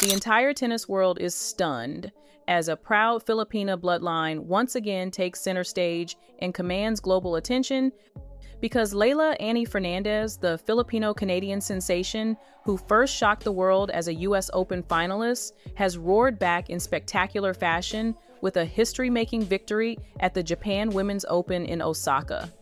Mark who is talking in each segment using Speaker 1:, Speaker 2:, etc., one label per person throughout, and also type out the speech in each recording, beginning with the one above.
Speaker 1: The entire tennis world is stunned as a proud Filipina bloodline once again takes center stage and commands global attention because Leylah Annie Fernandez, the Filipino-Canadian sensation who first shocked the world as a U.S. Open finalist, has roared back in spectacular fashion with a history-making victory at the Japan Women's Open in Osaka.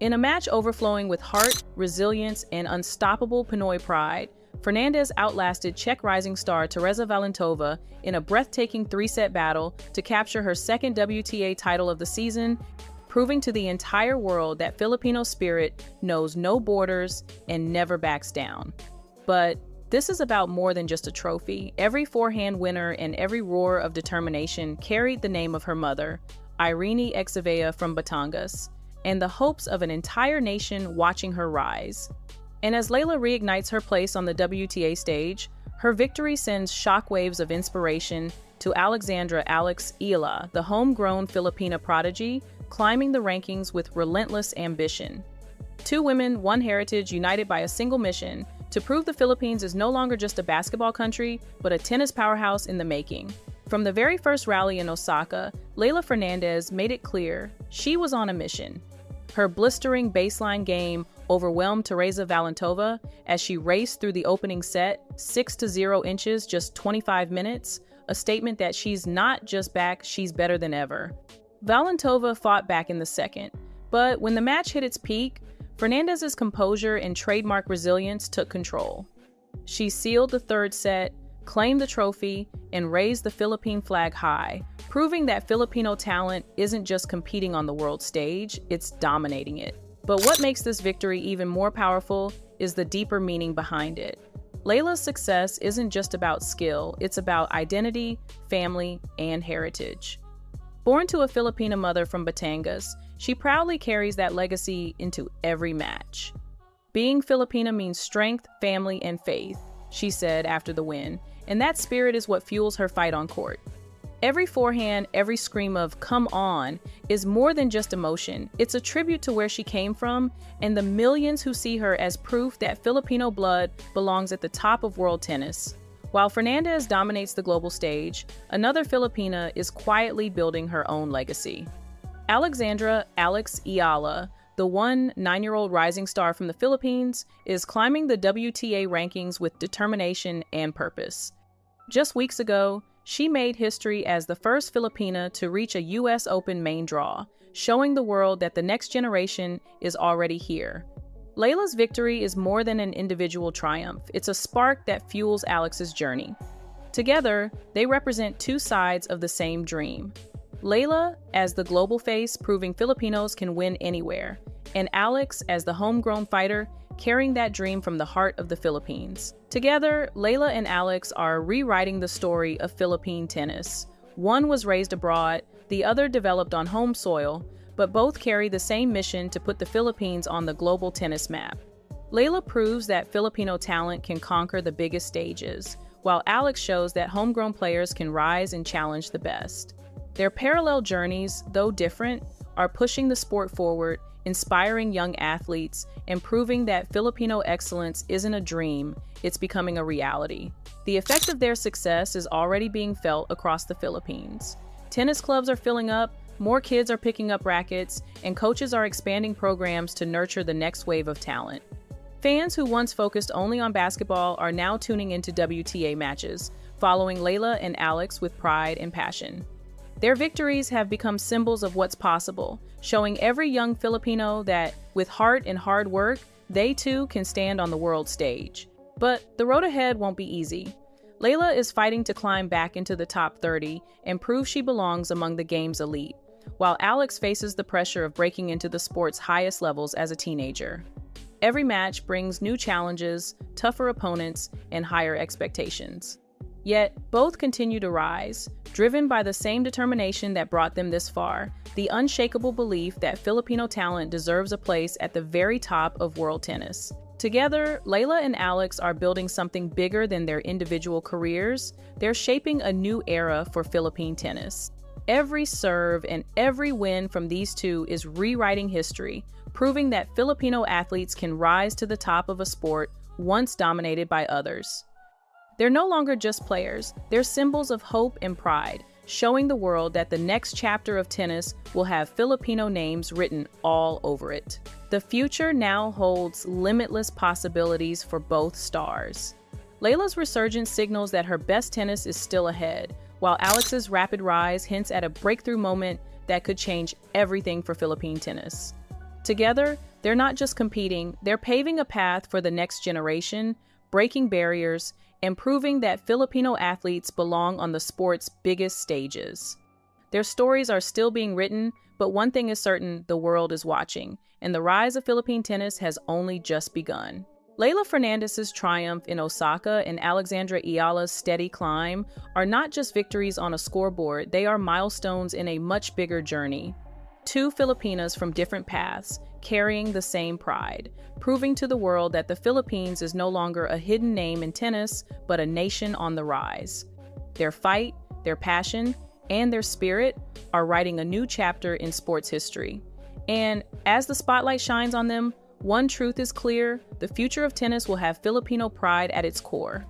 Speaker 1: In a match overflowing with heart, resilience, and unstoppable Pinoy pride, Fernandez outlasted Czech rising star Tereza Valentova in a breathtaking three-set battle to capture her second WTA title of the season, proving to the entire world that Filipino spirit knows no borders and never backs down. But this is about more than just a trophy. Every forehand winner and every roar of determination carried the name of her mother, Irene Exevea from Batangueña, and the hopes of an entire nation watching her rise. And as Leylah reignites her place on the WTA stage, her victory sends shockwaves of inspiration to Alexandra Eala, the homegrown Filipina prodigy, climbing the rankings with relentless ambition. Two women, one heritage, united by a single mission to prove the Philippines is no longer just a basketball country, but a tennis powerhouse in the making. From the very first rally in Osaka, Leylah Fernandez made it clear she was on a mission. Her blistering baseline game overwhelmed Tereza Valentova as she raced through the opening set, 6-0 inches, just 25 minutes, a statement that she's not just back, she's better than ever. Valentova fought back in the second, but when the match hit its peak, Fernandez's composure and trademark resilience took control. She sealed the third set, claimed the trophy, and raised the Philippine flag high, proving that Filipino talent isn't just competing on the world stage, it's dominating it. But what makes this victory even more powerful is the deeper meaning behind it. Leylah's success isn't just about skill, it's about identity, family, and heritage. Born to a Filipina mother from Batangueña, she proudly carries that legacy into every match. Being Filipina means strength, family, and faith, she said after the win, and that spirit is what fuels her fight on court. Every forehand, every scream of "come on" is more than just emotion. It's a tribute to where she came from and the millions who see her as proof that Filipino blood belongs at the top of world tennis. While Fernandez dominates the global stage, another Filipina is quietly building her own legacy. Alexandra Eala, the 9-year-old rising star from the Philippines, is climbing the WTA rankings with determination and purpose. Just weeks ago, she made history as the first Filipina to reach a U.S. Open main draw, showing the world that the next generation is already here. Leylah's victory is more than an individual triumph. It's a spark that fuels Alex's journey. Together, they represent two sides of the same dream. Leylah as the global face, proving Filipinos can win anywhere, and Alex as the homegrown fighter, carrying that dream from the heart of the Philippines. Together, Leylah and Alex are rewriting the story of Philippine tennis. One was raised abroad, the other developed on home soil, but both carry the same mission to put the Philippines on the global tennis map. Leylah proves that Filipino talent can conquer the biggest stages, while Alex shows that homegrown players can rise and challenge the best. Their parallel journeys, though different, are pushing the sport forward, inspiring young athletes, and proving that Filipino excellence isn't a dream, it's becoming a reality. The effect of their success is already being felt across the Philippines. Tennis clubs are filling up, more kids are picking up rackets, and coaches are expanding programs to nurture the next wave of talent. Fans who once focused only on basketball are now tuning into WTA matches, following Leylah and Alex with pride and passion. Their victories have become symbols of what's possible, showing every young Filipino that, with heart and hard work, they too can stand on the world stage. But the road ahead won't be easy. Leylah is fighting to climb back into the top 30 and prove she belongs among the game's elite, while Alex faces the pressure of breaking into the sport's highest levels as a teenager. Every match brings new challenges, tougher opponents, and higher expectations. Yet, both continue to rise, driven by the same determination that brought them this far, the unshakable belief that Filipino talent deserves a place at the very top of world tennis. Together, Leylah and Alex are building something bigger than their individual careers. They're shaping a new era for Philippine tennis. Every serve and every win from these two is rewriting history, proving that Filipino athletes can rise to the top of a sport once dominated by others. They're no longer just players, they're symbols of hope and pride, showing the world that the next chapter of tennis will have Filipino names written all over it. The future now holds limitless possibilities for both stars. Leylah's resurgence signals that her best tennis is still ahead, while Alex's rapid rise hints at a breakthrough moment that could change everything for Philippine tennis. Together, they're not just competing, they're paving a path for the next generation, breaking barriers, and proving that Filipino athletes belong on the sport's biggest stages. Their stories are still being written, but one thing is certain: the world is watching, and the rise of Philippine tennis has only just begun. Leylah Fernandez's triumph in Osaka and Alexandra Eala's steady climb are not just victories on a scoreboard, they are milestones in a much bigger journey. Two Filipinas from different paths, carrying the same pride, proving to the world that the Philippines is no longer a hidden name in tennis, but a nation on the rise. Their fight, their passion, and their spirit are writing a new chapter in sports history. And as the spotlight shines on them, one truth is clear: the future of tennis will have Filipino pride at its core.